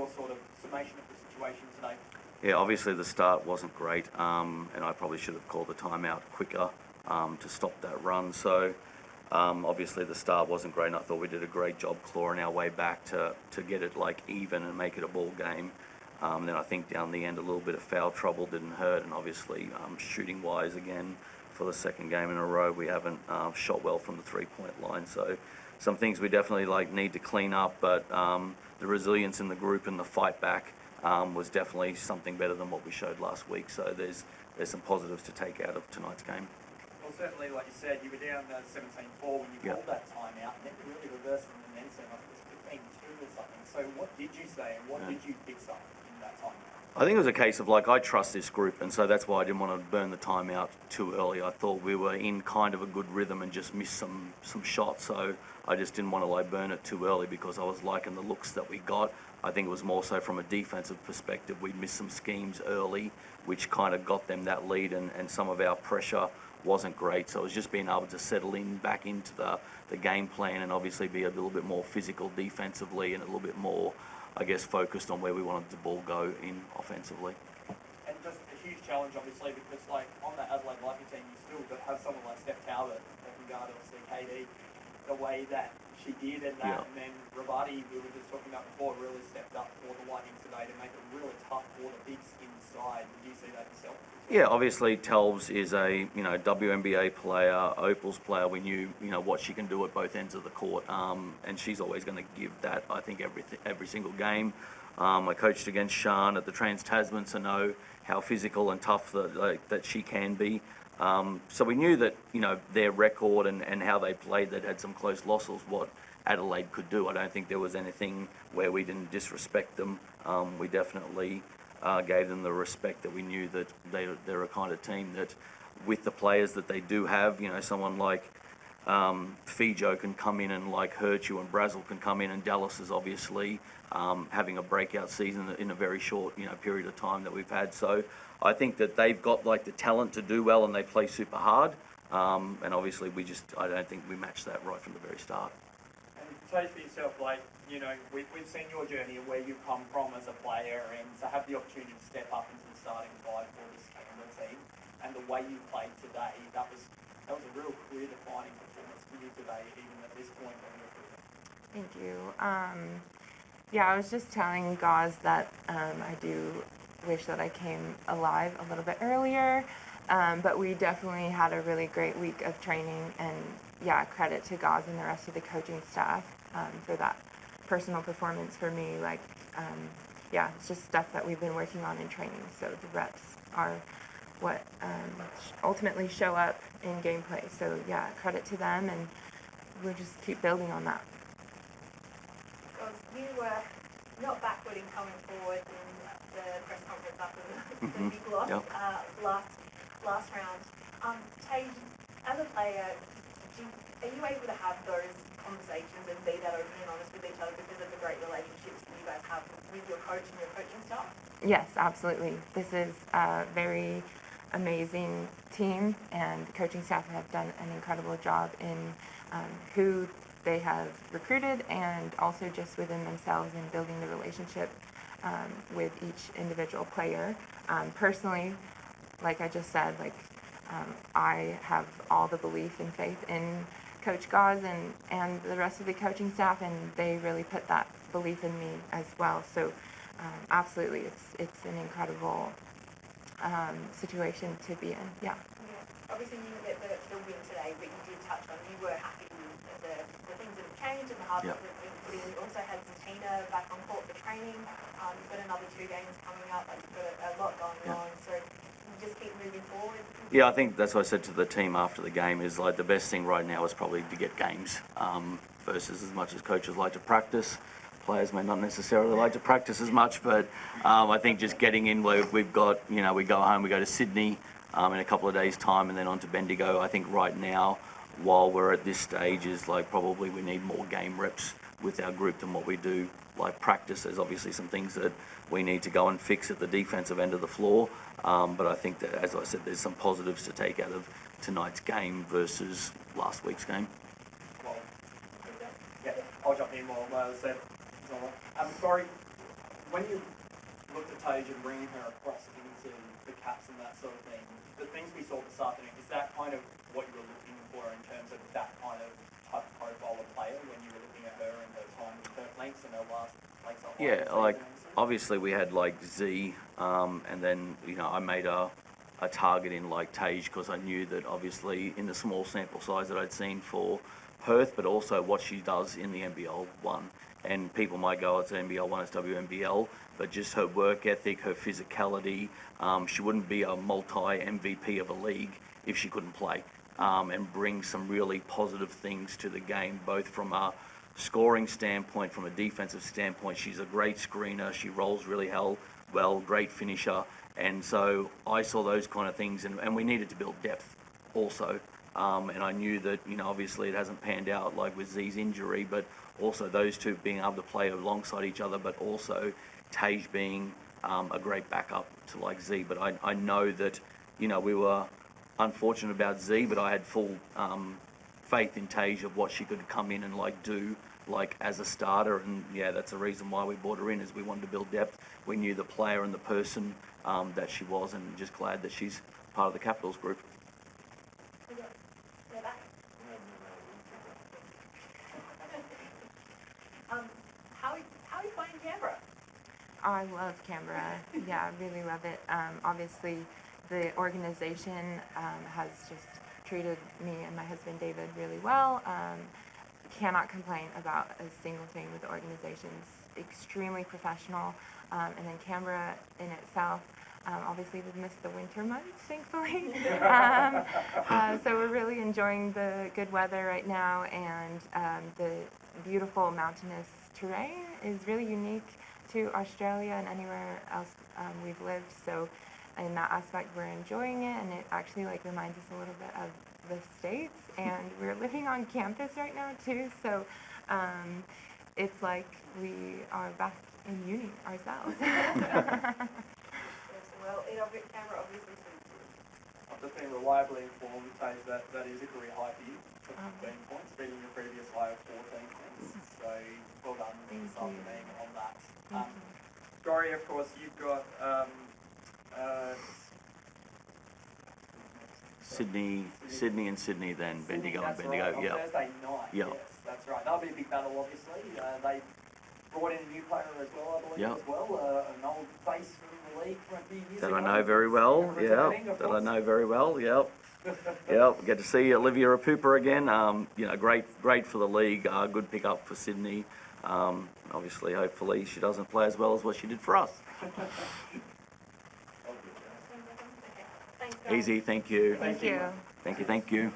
sort of summation of the situation today? Yeah, obviously the start wasn't great, and I probably should have called the timeout quicker to stop that run. So obviously the start wasn't great, and I thought we did a great job clawing our way back to get it like even and make it a ball game. Then I think down the end a little bit of foul trouble didn't hurt, and obviously shooting wise again for the second game in a row we haven't shot well from the 3-point line. So some things we definitely need to clean up, but the resilience in the group and the fight back was definitely something better than what we showed last week. So there's some positives to take out of tonight's game. Well, certainly, like you said, you were down 17-4 when you called that timeout, and then you really reversed the momentum. I think it was 15-2 or something. So what did you say, and what did you fix up in that timeout? I think it was a case of I trust this group, and so that's why I didn't want to burn the timeout too early. I thought we were in kind of a good rhythm and just missed some shots, so I just didn't want to burn it too early because I was liking the looks that we got. I think it was more so from a defensive perspective. We missed some schemes early, which kind of got them that lead, and some of our pressure wasn't great. So it was just being able to settle back into the game plan and obviously be a little bit more physical defensively and a little bit more, I guess, focused on where we wanted the ball go in offensively. And just a huge challenge, obviously, because on that Adelaide Lightning team, you still got to have someone like Steph Talbot that can guard obviously KD the way that she did, and then Rabati, we were just talking about before, really stepped up for the Lightning today to make it really tough for the bigs inside. Did you see that yourself? Yeah, obviously Telves is a WNBA player, Opal's player. We knew what she can do at both ends of the court, and she's always going to give that. I think every single game. I coached against Shan at the Trans-Tasman, so know how physical and tough that she can be. So we knew that their record and how they played, that had some close losses, what Adelaide could do. I don't think there was anything where we didn't disrespect them. We definitely gave them the respect that we knew that they're a kind of team that, with the players that they do have, someone like Fijo can come in and hurt you, and Brazil can come in, and Dallas is obviously having a breakout season in a very short period of time that we've had. So I think that they've got the talent to do well, and they play super hard. And obviously I don't think we matched that right from the very start. And say for yourself, we've seen your journey and where you've come from as a player, and to have the opportunity to step up into the starting five for this Canberra team, and the way you played today, that was a real career-defining performance for you today, even at this point in your career. Thank you. I was just telling Gauze that I do wish that I came alive a little bit earlier, but we definitely had a really great week of training, and credit to Gauze and the rest of the coaching staff for that personal performance for me. It's just stuff that we've been working on in training, so the reps are what ultimately show up in gameplay. So credit to them, and we'll just keep building on that. Because you were not backward in coming forward in the press conference after the big loss last round. Tage, as a player, are you able to have those conversations and be that open and honest with each other because of the great relationships that you guys have with your coach and your coaching staff? Yes, absolutely. This is a very amazing team, and the coaching staff have done an incredible job in who they have recruited, and also just within themselves in building the relationship with each individual player. Personally, like I just said, I have all the belief and faith in Coach Gauze and the rest of the coaching staff, and they really put that belief in me as well. So absolutely, it's an incredible situation to be in. Yeah. Obviously, you didn't get the win today, but you did touch on you were happy with the things that have changed and the hard work that have been put in. You also had Zatina back on court for training. You've got another 2 games coming up. You've got a lot going on. So just keep moving forward. Yeah, I think that's what I said to the team after the game is the best thing right now is probably to get games versus as much as coaches like to practice. Players may not necessarily like to practice as much, but I think just getting in where we've got, we go home, we go to Sydney in a couple of days' time, and then on to Bendigo. I think right now, while we're at this stage, is probably we need more game reps with our group than what we do practice. There's obviously some things that we need to go and fix at the defensive end of the floor, but I think that, as I said, there's some positives to take out of tonight's game versus last week's game. I'll jump in more. Corey, when you looked at Tage and bringing her across into the caps and that sort of thing, the things we saw this afternoon, is that kind of what you were looking for in terms of that kind of type of profile of player when you were looking at her and her time with Kirk Links and her last Lakes Up? Yeah, like obviously we had like Z, and then I made a target in like Tage because I knew that obviously in the small sample size that I'd seen for Perth, but also what she does in the NBL one. And people might go, it's NBL one, it's WNBL, but just her work ethic, her physicality, she wouldn't be a multi-MVP of a league if she couldn't play, and bring some really positive things to the game, both from a scoring standpoint, from a defensive standpoint. She's a great screener, she rolls really well, great finisher, and so I saw those kind of things, and we needed to build depth also. And I knew that, obviously it hasn't panned out like with Z's injury, but also those two being able to play alongside each other, but also Tage being a great backup to like Z. But I know that, we were unfortunate about Z, but I had full faith in Tage of what she could come in and like do like as a starter. And yeah, that's the reason why we brought her in, is we wanted to build depth. We knew the player and the person that she was, and just glad that she's part of the Capitals group. How are you finding Canberra? I love Canberra. Yeah, I really love it. Obviously, the organization has just treated me and my husband David really well. Cannot complain about a single thing with the organization. It's extremely professional. And then Canberra in itself, obviously we've missed the winter months, thankfully. So we're really enjoying the good weather right now, and the beautiful mountainous terrain is really unique to Australia and anywhere else we've lived. So in that aspect, we're enjoying it, and it actually like reminds us a little bit of the States, and we're living on campus right now too. So it's like we are back in uni ourselves. Well, Canberra obviously suits you. I've just been reliably informed, Tage, that is a career high for you, 15 points, beating your previous high of 14 points. So well done this afternoon on that. Dory, of course, you've got Sydney, and Sydney, then Bendigo and Bendigo. Right, on Yeah. Thursday night. Yep. Yes, that's right. That'll be a big battle, obviously. They brought in a new player as well, I believe, Yep. as well, an old face from the league from a few years That ago. I know very well. Returning, Yeah. of That I course. know very well. Yep. Yep. Get to see Olivia Rapupa again. Great for the league. Good pickup for Sydney. Obviously, hopefully, she doesn't play as well as what she did for us. Thanks, guys. Easy. Thank you. Thank you. Thank you.